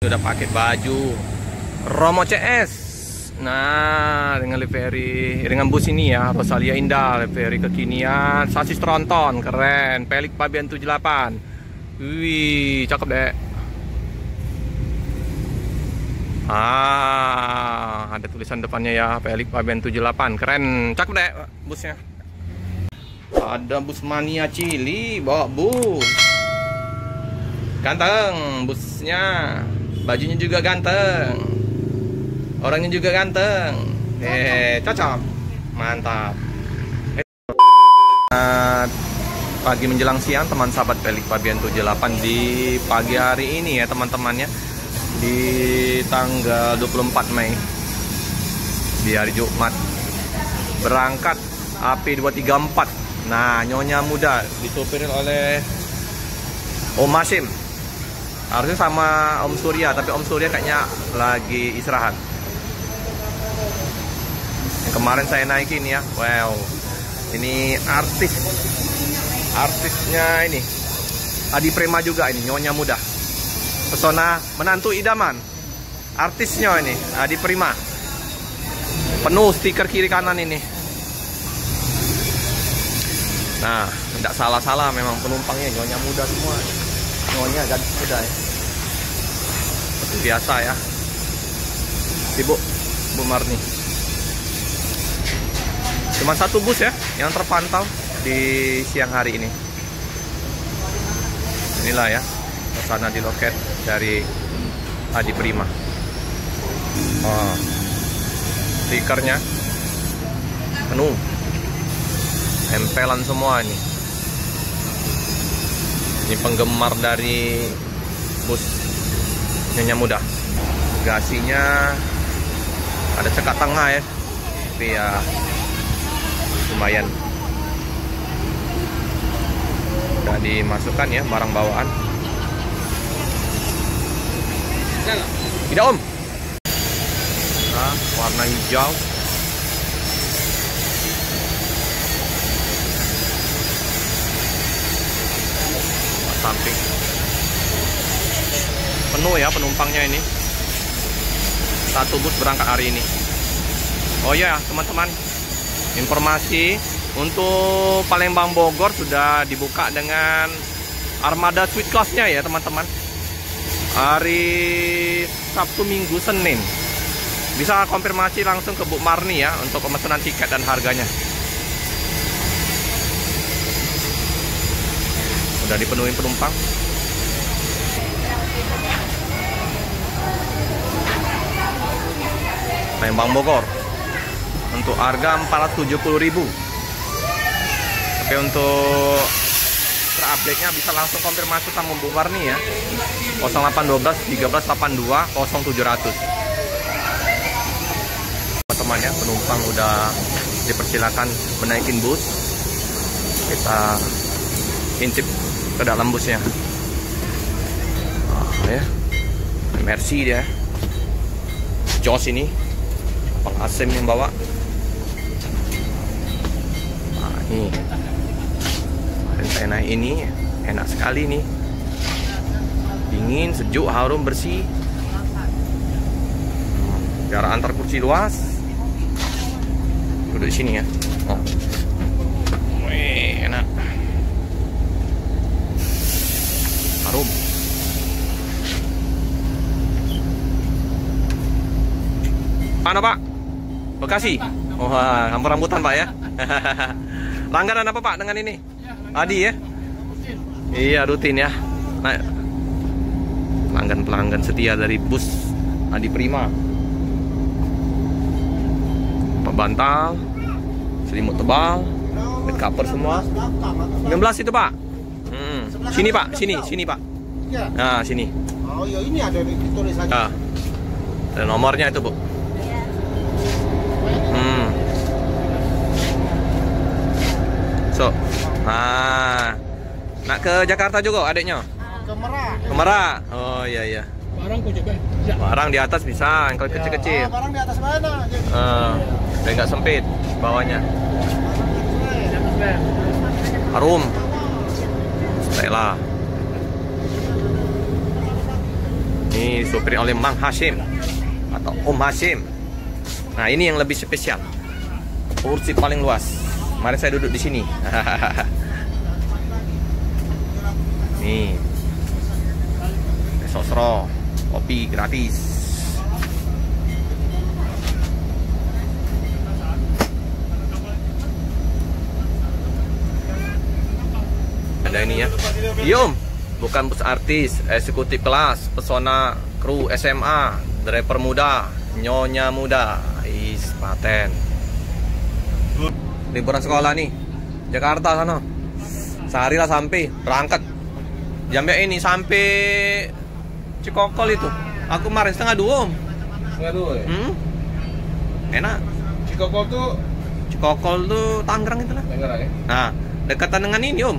Udah pakai baju Romo CS. Nah, dengan livery, dengan bus ini ya, Rosalia Indah, livery kekinian, sasis tronton, keren, Pelik Pabean 78. Wih, cakep deh. Ada tulisan depannya ya, Pelik Pabean 78, keren, cakep deh busnya. Ada bus mania Cili, bawa bus. Ganteng busnya, bajunya juga ganteng. Orangnya juga ganteng. Cocok. Mantap. Pagi menjelang siang teman sahabat Pelik Pabean 78 di pagi hari ini ya teman-temannya, di tanggal 24 Mei di hari Jumat, berangkat AP 234. Nah, Nyonya Muda disupirin oleh Om Masim. Harusnya sama Om Surya, tapi Om Surya kayaknya lagi istirahat. Yang kemarin saya naikin ya, wow, ini artisnya ini Adi Prima juga, ini Nyonya Muda, pesona menantu idaman, artisnya ini Adi Prima, penuh stiker kiri kanan ini. Nah, tidak salah-salah memang penumpangnya Nyonya Muda semua, Nyonya gadis muda ya, seperti biasa ya, sibuk Bu Marni. Cuma satu bus ya yang terpantau di siang hari ini. Inilah ya suasana di loket dari Adi Prima. Stikernya penuh, tempelan semua ini. Ini penggemar dari bus Nyonya Muda. Gasinya ada cekat tengah ya, tapi ya lumayan. Udah dimasukkan ya barang bawaan. Tidak Om. Nah, warna hijau. Samping penuh ya penumpangnya ini. Satu bus berangkat hari ini. Oh ya teman-teman, informasi untuk Palembang Bogor sudah dibuka dengan armada suite class-nya ya teman-teman. Hari Sabtu, Minggu, Senin. Bisa konfirmasi langsung ke Bu Marni ya untuk pemesanan tiket dan harganya. Udah dipenuhi penumpang. Palembang Bogor untuk harga 470.000. Tapi untuk terupdate-nya bisa langsung konfirmasi sama Bu Marni ya, 0812 1382 0700. Teman-teman ya, penumpang udah dipersilakan menaikin bus. Kita intip ke dalam busnya. Ya, Mercy dia, Jos ini, Pak Asim yang bawa. Nah, ini saya naik ini enak sekali nih, dingin, sejuk, harum, bersih. Jarak antar kursi luas. Duduk di sini ya. Wih, enak. Harum. Mana Pak? Bekasi. Oh, kampung rambutan Pak ya. Langganan apa Pak dengan ini? Adi ya? Iya rutin ya. Nah, pelanggan setia dari bus Adi Prima. Bantal, selimut tebal, bed cover semua. 19 itu Pak. Sini Pak, sini Pak. Nah sini. Oh ya ini ada tulisannya. Ada nomornya itu Bu. So, nak ke Jakarta juga adiknya? Ke Merak. Ke Merak. Oh iya. Barang kok coba. Barang di atas bisa, yang kalau kecil-kecil. Barang di atas mana? Biar nggak sempit bawahnya. Harum. Stella. Nih Ini supir oleh Mang Hashim atau Om Hashim. Nah, ini yang lebih spesial. Kursi paling luas. Mari saya duduk di sini. Nih. Sosro, kopi gratis. Ada ini ya. Yum, bukan bus artis, eksekutif kelas, pesona kru SMA, driver muda, nyonya muda, paten. Liburan sekolah nih, Jakarta sana. Sehari lah sampai, berangkat. Jamnya ini sampai Cikokol itu. Aku kemarin setengah 2. Setengah 2 ya? Enak. Cikokol tuh Tangerang itu lah. Tangerang ya? Nah, dekatan dengan ini Om.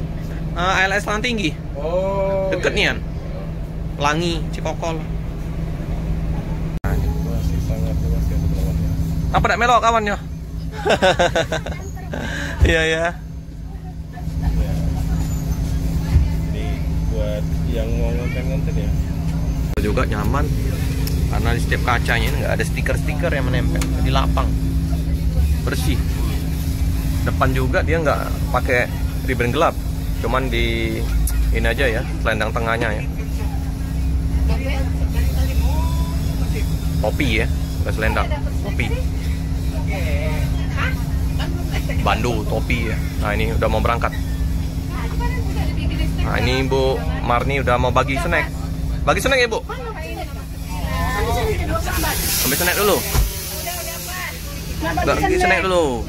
ALS Lang Tinggi. Oh. Deket iya. nih Pelangi, Cikokol. Masih sangat luas ya teman-teman. Apa dak melok kawannya? Iya ya. Ini buat yang mau ngonten-ngonten ya. Juga nyaman karena di setiap kacanya ini nggak ada stiker-stiker yang menempel di lapang, bersih. Depan juga dia nggak pakai ribbon gelap, cuman di ini aja ya, selendang tengahnya ya. Topi ya, bukan selendang, topi. Bandu topi ya. Nah ini udah mau berangkat. Nah ini Bu Marni udah mau bagi snack. Bagi snack ya Bu. Ambil snack dulu. Bagi snack dulu.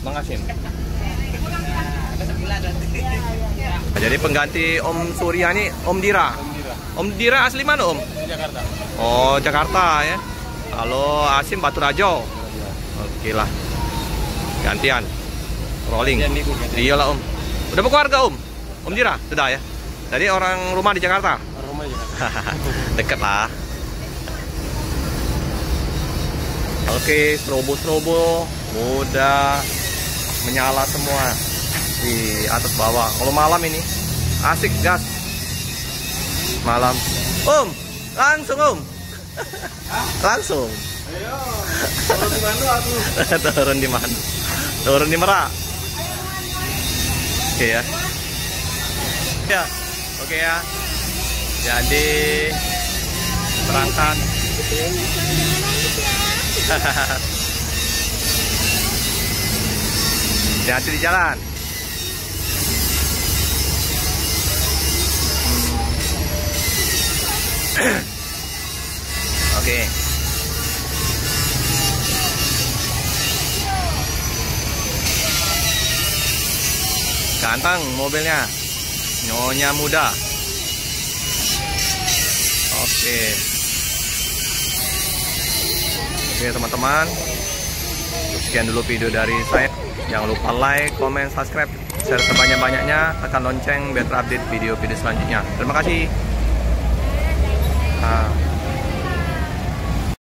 Makasih. Nah, jadi pengganti Om Surya ini Om Dira. Om Dira asli mana Om? Jakarta. Oh Jakarta ya. Kalau Asim Baturajo. Oke lah. Gantian. Rolling. Iyalah Om. Udah berkeluarga Om? Om Dira sudah ya. Jadi orang rumah di Jakarta. Rumah Jakarta. Deket lah. Oke, strobo-strobo udah menyala semua di atas bawah. Kalau malam ini asik gas. Malam. Om, langsung Om. Langsung. Ayo. Turun di mana aku? Turun di mana? Turun di Merak. Oke ya. Ya. Oke ya. Jadi berangkat. Hati-hati di jalan. Oke. Ganteng mobilnya. Nyonya muda. Oke. Oke teman-teman, sekian dulu video dari saya. Jangan lupa like, comment, subscribe, share sebanyak-banyaknya, tekan lonceng biar terupdate video-video selanjutnya. Terima kasih.